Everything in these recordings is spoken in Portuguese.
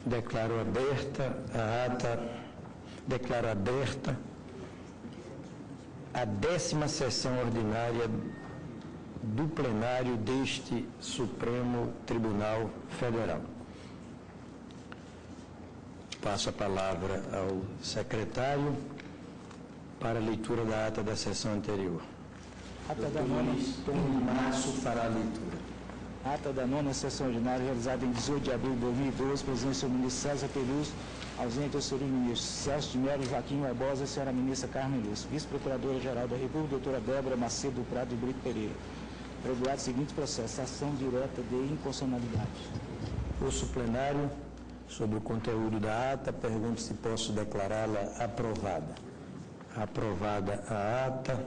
Declaro aberta a 10ª sessão ordinária do plenário deste Supremo Tribunal Federal. Passo a palavra ao secretário para a leitura da ata da sessão anterior. Ata da nona... Tom de Março fará a leitura. Ata da 9ª sessão ordinária realizada em 18 de abril de 2012, presidência do ministro César Pelus, ausente o senhor ministro Celso de Mello, Joaquim Barbosa, a senhora ministra Carmen Lúcia, vice-procuradora-geral da República, doutora Débora Macedo Prado de Brito Pereira. Regulado o seguinte processo: ação direta de inconstitucionalidade. Curso plenário, sobre o conteúdo da ata, pergunto se posso declará-la aprovada. Aprovada a ata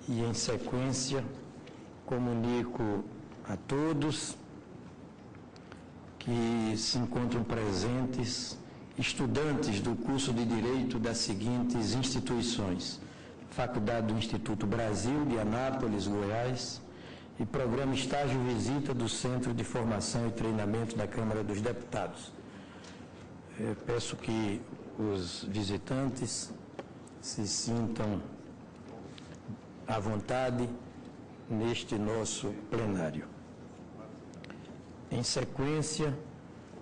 e, em sequência, comunico a todos que se encontram presentes estudantes do curso de Direito das seguintes instituições: Faculdade do Instituto Brasil, de Anápolis, Goiás, e Programa Estágio Visita do Centro de Formação e Treinamento da Câmara dos Deputados. Eu peço que os visitantes se sintam à vontade neste nosso plenário. Em sequência,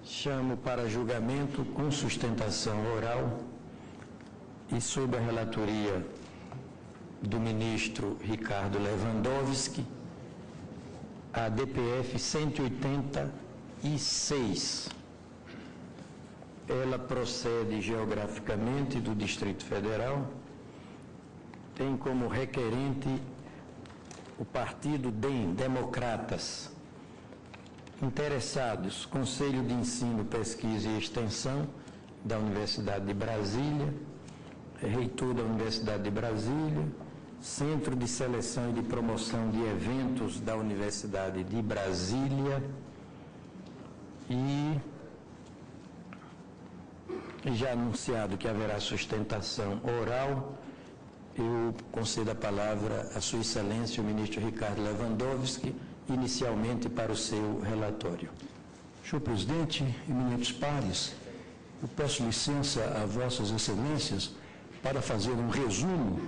chamo para julgamento com sustentação oral e sob a relatoria do ministro Ricardo Lewandowski, a DPF 186. Ela procede geograficamente do Distrito Federal, tem como requerente o partido DEM, Democratas. Interessados: Conselho de Ensino, Pesquisa e Extensão da Universidade de Brasília, Reitor da Universidade de Brasília, Centro de Seleção e de Promoção de Eventos da Universidade de Brasília e já anunciado que haverá sustentação oral, eu concedo a palavra à Sua Excelência, o ministro Ricardo Lewandowski, inicialmente para o seu relatório. Senhor presidente, eminentes pares, eu peço licença a vossas excelências para fazer um resumo,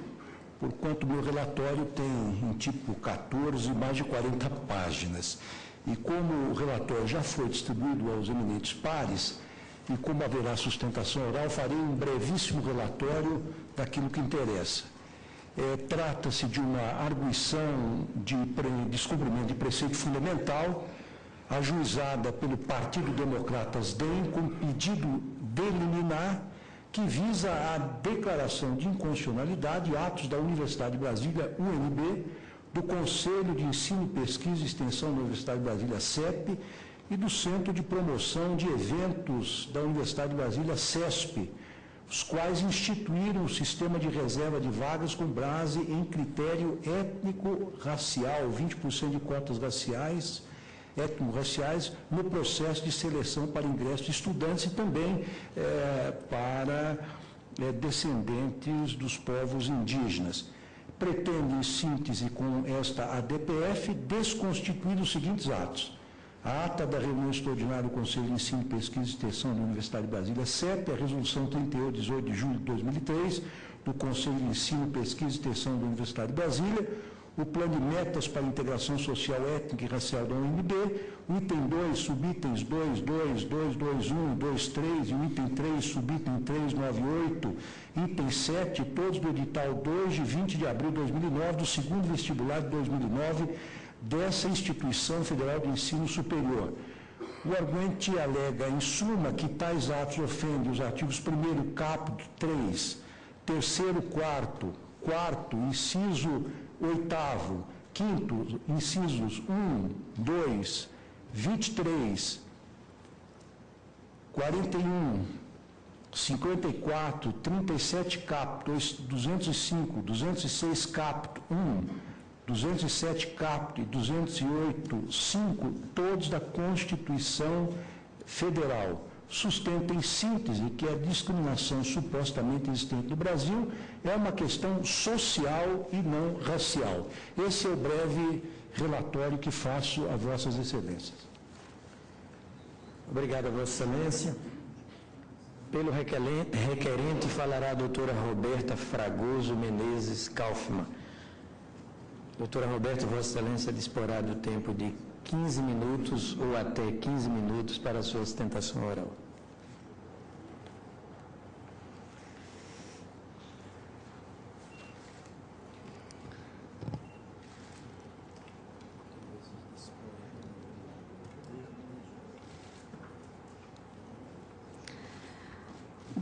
porquanto meu relatório tem em tipo 14 mais de 40 páginas. E como o relatório já foi distribuído aos eminentes pares, e como haverá sustentação oral, farei um brevíssimo relatório daquilo que interessa. Trata-se de uma arguição de descumprimento de preceito fundamental, ajuizada pelo Partido Democratas DEM, com pedido de liminar, que visa a declaração de inconstitucionalidade de atos da Universidade de Brasília, UNB, do Conselho de Ensino, Pesquisa e Extensão da Universidade de Brasília, CEP, e do Centro de Promoção de Eventos da Universidade de Brasília, CESP, os quais instituíram o sistema de reserva de vagas com base em critério étnico-racial, 20% de cotas raciais, étnico-raciais, no processo de seleção para ingresso de estudantes e também para descendentes dos povos indígenas. Pretende, em síntese com esta ADPF, desconstituir os seguintes atos: a ata da reunião extraordinária do Conselho de Ensino, Pesquisa e Extensão da Universidade de Brasília, CEP, a resolução 38, 18 de julho de 2003, do Conselho de Ensino, Pesquisa e Extensão da Universidade de Brasília, o Plano de Metas para a Integração Social, Étnica e Racial da UNB, o item 2, subitens 2, 2, 2, 2, 1, 2, 3, e o item 3, subitem 3, 9, 8, item 7, todos do edital 2 de 20 de abril de 2009, do segundo vestibular de 2009, dessa instituição federal de ensino superior. O arguinte alega, em suma, que tais atos ofendem os artigos 1º, caput 3, 3º, 4º, inciso 8º, 5º, incisos 1, 2, 23, 41, 54, 37 caput, 205, 206 caput 1, 207 caput e 208, 5, todos da Constituição Federal. Sustenta em síntese que a discriminação supostamente existente no Brasil é uma questão social e não racial. Esse é o breve relatório que faço a vossas excelências. Obrigado, Vossa Excelência. Pelo requerente falará a doutora Roberta Fragoso Menezes Kaufmann. Doutora Roberta, Vossa Excelência disporá do tempo de 15 minutos ou até 15 minutos para a sua sustentação oral.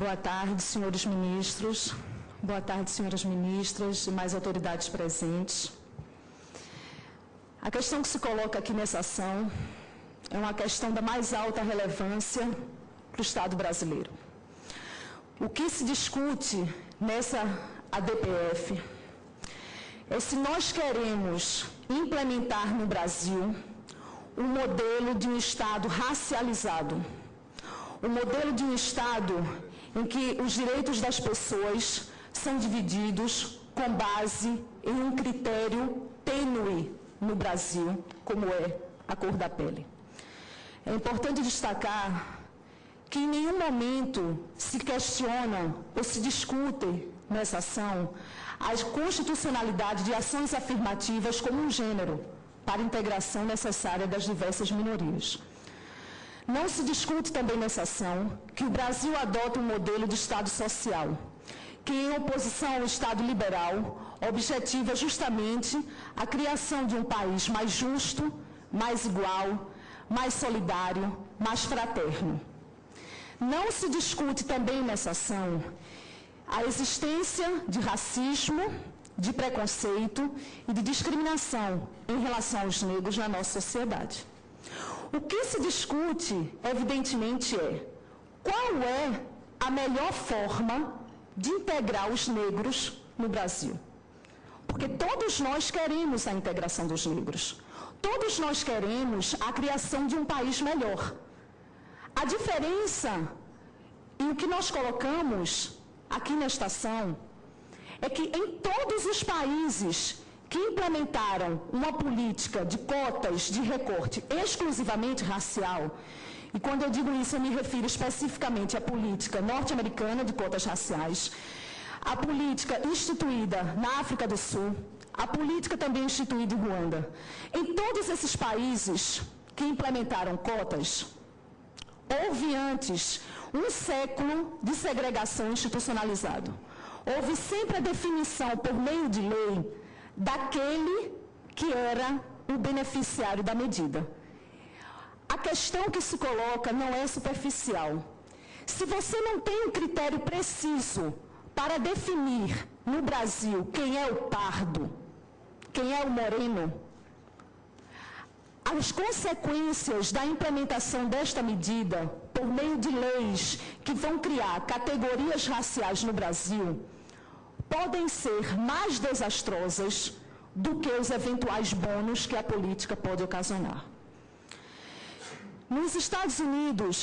Boa tarde, senhores ministros. Boa tarde, senhoras ministras e mais autoridades presentes. A questão que se coloca aqui nessa ação é uma questão da mais alta relevância para o Estado brasileiro. O que se discute nessa ADPF é se nós queremos implementar no Brasil um modelo de um Estado racializado, um modelo de um Estado em que os direitos das pessoas são divididos com base em um critério tênue no Brasil, como é a cor da pele. É importante destacar que em nenhum momento se questiona ou se discute nessa ação a constitucionalidade de ações afirmativas como um gênero para a integração necessária das diversas minorias. Não se discute também nessa ação que o Brasil adota um modelo de Estado social, que em oposição ao Estado liberal, objetiva justamente a criação de um país mais justo, mais igual, mais solidário, mais fraterno. Não se discute também nessa ação a existência de racismo, de preconceito e de discriminação em relação aos negros na nossa sociedade. O que se discute, evidentemente, é qual é a melhor forma de integrar os negros no Brasil. Porque todos nós queremos a integração dos negros. Todos nós queremos a criação de um país melhor. A diferença e o que nós colocamos aqui nesta ação é que em todos os países que implementaram uma política de cotas de recorte exclusivamente racial, e quando eu digo isso eu me refiro especificamente à política norte-americana de cotas raciais, a política instituída na África do Sul, a política também instituída em Ruanda. Em todos esses países que implementaram cotas, houve antes um século de segregação institucionalizado. Houve sempre a definição por meio de lei daquele que era o beneficiário da medida. A questão que se coloca não é superficial. Se você não tem um critério preciso para definir no Brasil quem é o pardo, quem é o moreno, as consequências da implementação desta medida, por meio de leis que vão criar categorias raciais no Brasil, podem ser mais desastrosas do que os eventuais bônus que a política pode ocasionar. Nos Estados Unidos,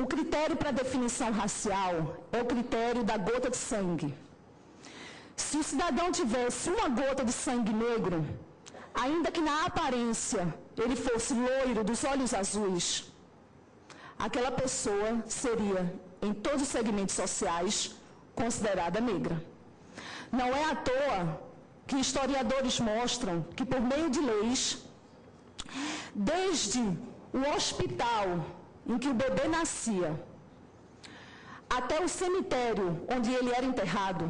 o critério para definição racial é o critério da gota de sangue. Se o cidadão tivesse uma gota de sangue negro, ainda que na aparência ele fosse loiro, dos olhos azuis, aquela pessoa seria, em todos os segmentos sociais, considerada negra. Não é à toa que historiadores mostram que, por meio de leis, desde o hospital em que o bebê nascia, até o cemitério onde ele era enterrado,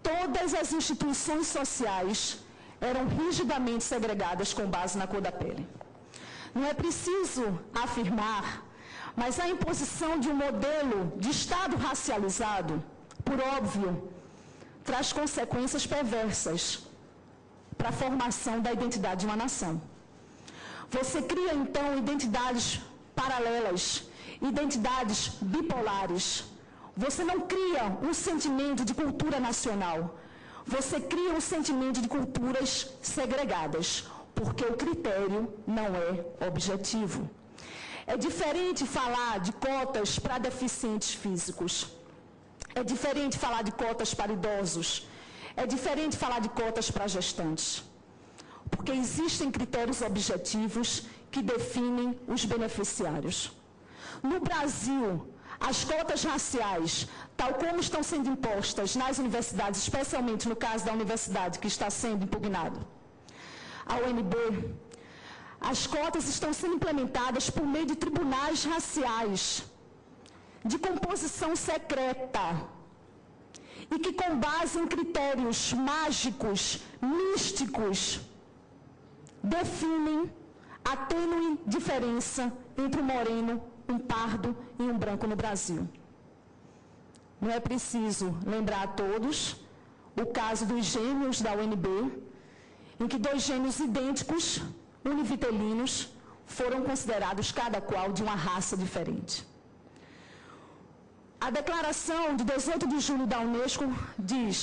todas as instituições sociais eram rigidamente segregadas com base na cor da pele. Não é preciso afirmar, mas a imposição de um modelo de Estado racializado, por óbvio, traz consequências perversas para a formação da identidade de uma nação. Você cria, então, identidades paralelas, identidades bipolares. Você não cria um sentimento de cultura nacional. Você cria um sentimento de culturas segregadas, porque o critério não é objetivo. É diferente falar de cotas para deficientes físicos. É diferente falar de cotas para idosos. É diferente falar de cotas para gestantes. Porque existem critérios objetivos que definem os beneficiários. No Brasil, as cotas raciais, tal como estão sendo impostas nas universidades, especialmente no caso da universidade que está sendo impugnado, a UNB, as cotas estão sendo implementadas por meio de tribunais raciais, de composição secreta, e que com base em critérios mágicos, místicos, definem a tênue diferença entre um moreno, um pardo e um branco no Brasil. Não é preciso lembrar a todos o caso dos gêmeos da UNB, em que 2 gêmeos idênticos, univitelinos, foram considerados cada qual de uma raça diferente. A declaração de 18 de julho da Unesco diz: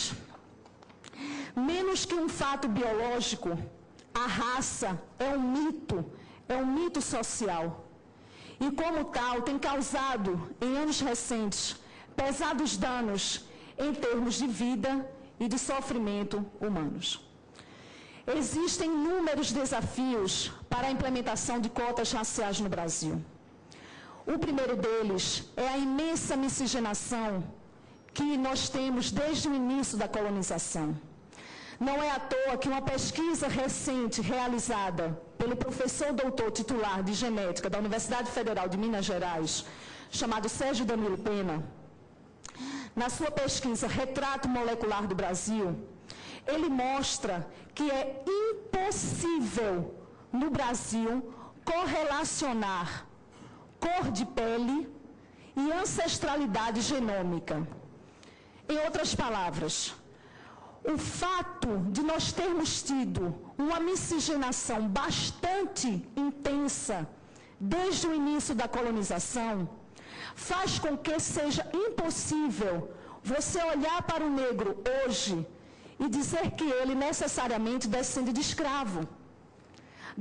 menos que um fato biológico, a raça é um mito social. E como tal, tem causado, em anos recentes, pesados danos em termos de vida e de sofrimento humanos. Existem inúmeros desafios para a implementação de cotas raciais no Brasil. O primeiro deles é a imensa miscigenação que nós temos desde o início da colonização. Não é à toa que uma pesquisa recente realizada pelo professor doutor titular de genética da Universidade Federal de Minas Gerais, chamado Sérgio Danilo Pena, na sua pesquisa Retrato Molecular do Brasil, ele mostra que é impossível no Brasil correlacionar cor de pele e ancestralidade genômica. Em outras palavras, o fato de nós termos tido uma miscigenação bastante intensa desde o início da colonização faz com que seja impossível você olhar para o negro hoje e dizer que ele necessariamente descende de escravo.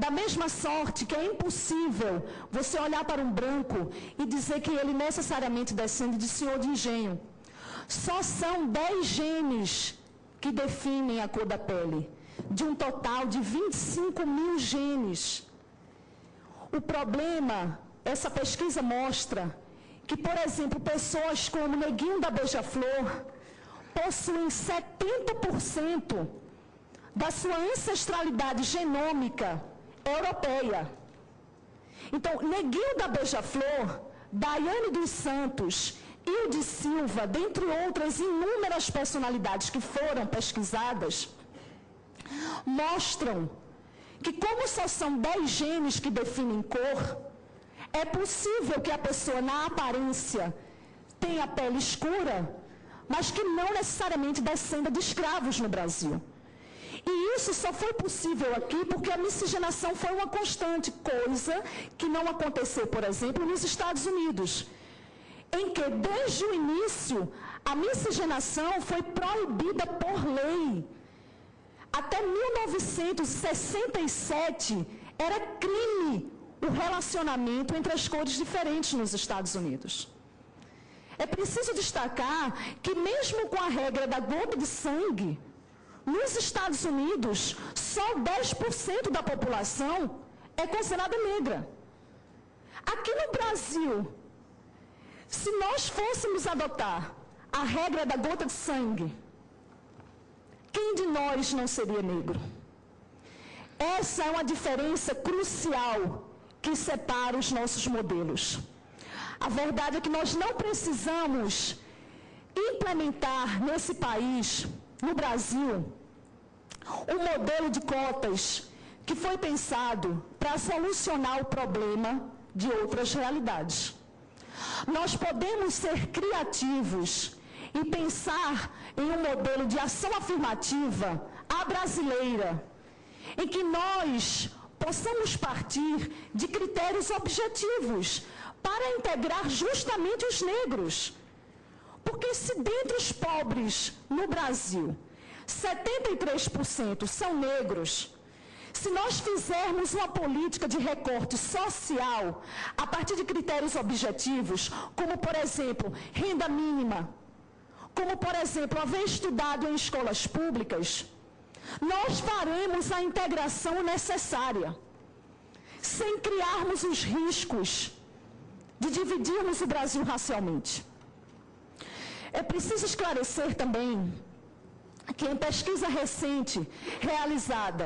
Da mesma sorte que é impossível você olhar para um branco e dizer que ele necessariamente descende de senhor de engenho. Só são 10 genes que definem a cor da pele, de um total de 25 mil genes. O problema, essa pesquisa mostra que, por exemplo, pessoas como Neguinho da Beija-Flor possuem 70% da sua ancestralidade genômica europeia. Então, Neguinho da Beija-Flor, Daiane dos Santos, Hilde Silva, dentre outras inúmeras personalidades que foram pesquisadas, mostram que, como só são 10 genes que definem cor, é possível que a pessoa, na aparência, tenha pele escura, mas que não necessariamente descenda de escravos no Brasil. E isso só foi possível aqui porque a miscigenação foi uma constante, coisa que não aconteceu, por exemplo, nos Estados Unidos, em que, desde o início, a miscigenação foi proibida por lei. Até 1967, era crime o relacionamento entre as cores diferentes nos Estados Unidos. É preciso destacar que, mesmo com a regra da gota de sangue, nos Estados Unidos, só 10% da população é considerada negra. Aqui no Brasil, se nós fôssemos adotar a regra da gota de sangue, quem de nós não seria negro? Essa é uma diferença crucial que separa os nossos modelos. A verdade é que nós não precisamos implementar nesse país, no Brasil, um modelo de cotas que foi pensado para solucionar o problema de outras realidades. Nós podemos ser criativos e pensar em um modelo de ação afirmativa à brasileira, em que nós possamos partir de critérios objetivos para integrar justamente os negros. Porque se dentre os pobres no Brasil, 73% são negros, se nós fizermos uma política de recorte social a partir de critérios objetivos, como, por exemplo, renda mínima, como, por exemplo, haver estudado em escolas públicas, nós faremos a integração necessária, sem criarmos os riscos de dividirmos o Brasil racialmente. É preciso esclarecer também que em pesquisa recente realizada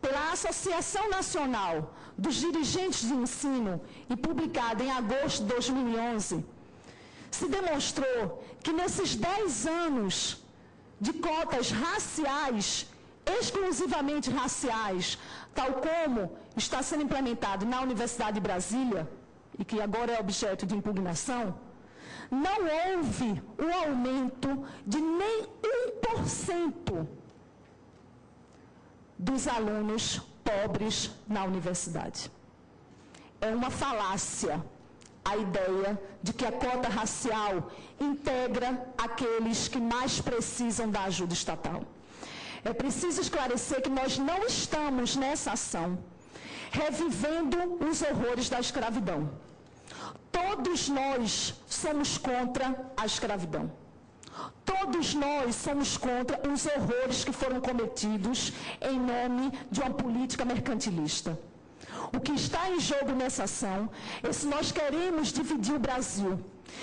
pela Associação Nacional dos Dirigentes de Ensino e publicada em agosto de 2011, se demonstrou que nesses 10 anos de cotas raciais, exclusivamente raciais, tal como está sendo implementado na Universidade de Brasília, e que agora é objeto de impugnação, não houve um aumento de nem 1% dos alunos pobres na universidade. É uma falácia a ideia de que a cota racial integra aqueles que mais precisam da ajuda estatal. É preciso esclarecer que nós não estamos nessa ação revivendo os horrores da escravidão. Todos nós somos contra a escravidão. Todos nós somos contra os horrores que foram cometidos em nome de uma política mercantilista. O que está em jogo nessa ação é se nós queremos dividir o Brasil,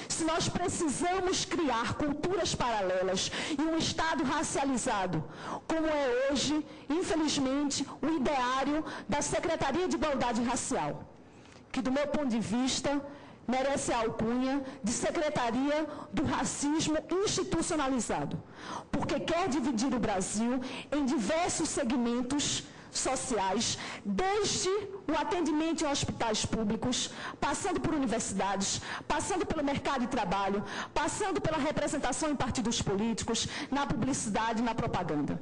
se nós precisamos criar culturas paralelas e um Estado racializado, como é hoje, infelizmente, o ideário da Secretaria de Igualdade Racial, que, do meu ponto de vista, merece a alcunha de Secretaria do Racismo Institucionalizado, porque quer dividir o Brasil em diversos segmentos sociais, desde o atendimento em hospitais públicos, passando por universidades, passando pelo mercado de trabalho, passando pela representação em partidos políticos, na publicidade e na propaganda.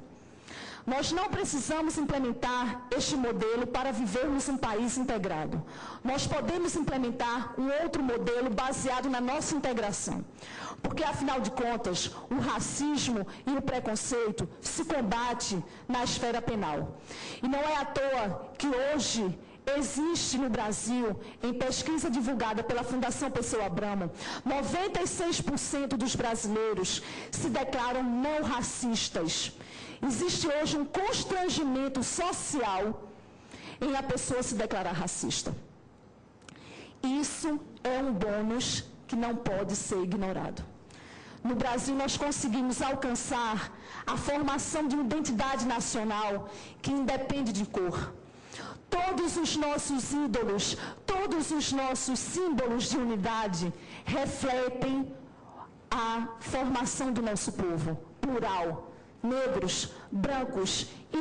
Nós não precisamos implementar este modelo para vivermos um país integrado. Nós podemos implementar um outro modelo baseado na nossa integração. Porque, afinal de contas, o racismo e o preconceito se combate na esfera penal. E não é à toa que hoje existe no Brasil, em pesquisa divulgada pela Fundação Perseu Abramo, 96% dos brasileiros se declaram não racistas. Existe hoje um constrangimento social em a pessoa se declarar racista. Isso é um bônus que não pode ser ignorado. No Brasil, nós conseguimos alcançar a formação de uma identidade nacional que independe de cor. Todos os nossos ídolos, todos os nossos símbolos de unidade refletem a formação do nosso povo plural. Negros, brancos,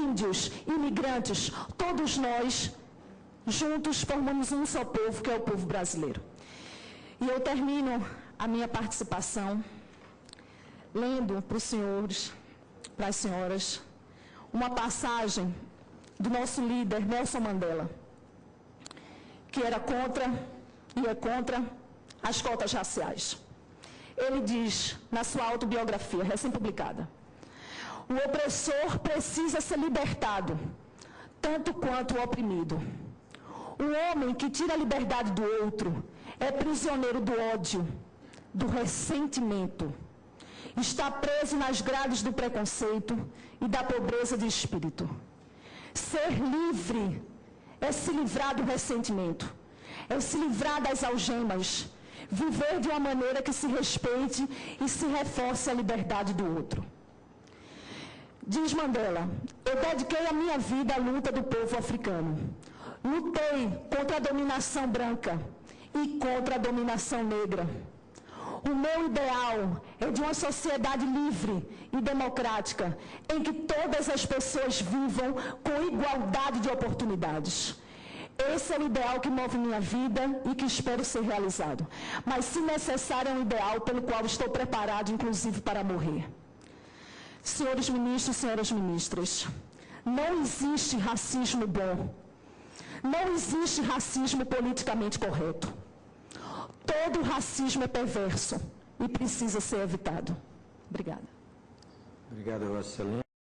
índios, imigrantes, todos nós juntos formamos um só povo, que é o povo brasileiro. E eu termino a minha participação lendo para os senhores, para as senhoras, uma passagem do nosso líder Nelson Mandela, que era contra e é contra as cotas raciais. Ele diz na sua autobiografia recém-publicada: o opressor precisa ser libertado, tanto quanto o oprimido. O homem que tira a liberdade do outro é prisioneiro do ódio, do ressentimento. Está preso nas grades do preconceito e da pobreza de espírito. Ser livre é se livrar do ressentimento, é se livrar das algemas, viver de uma maneira que se respeite e se reforce a liberdade do outro. Diz Mandela: eu dediquei a minha vida à luta do povo africano. Lutei contra a dominação branca e contra a dominação negra. O meu ideal é de uma sociedade livre e democrática, em que todas as pessoas vivam com igualdade de oportunidades. Esse é o ideal que move minha vida e que espero ser realizado. Mas, se necessário, é um ideal pelo qual estou preparado, inclusive, para morrer. Senhores ministros, senhoras ministras, não existe racismo bom. Não existe racismo politicamente correto. Todo racismo é perverso e precisa ser evitado. Obrigada. Obrigado, Vossa Excelência.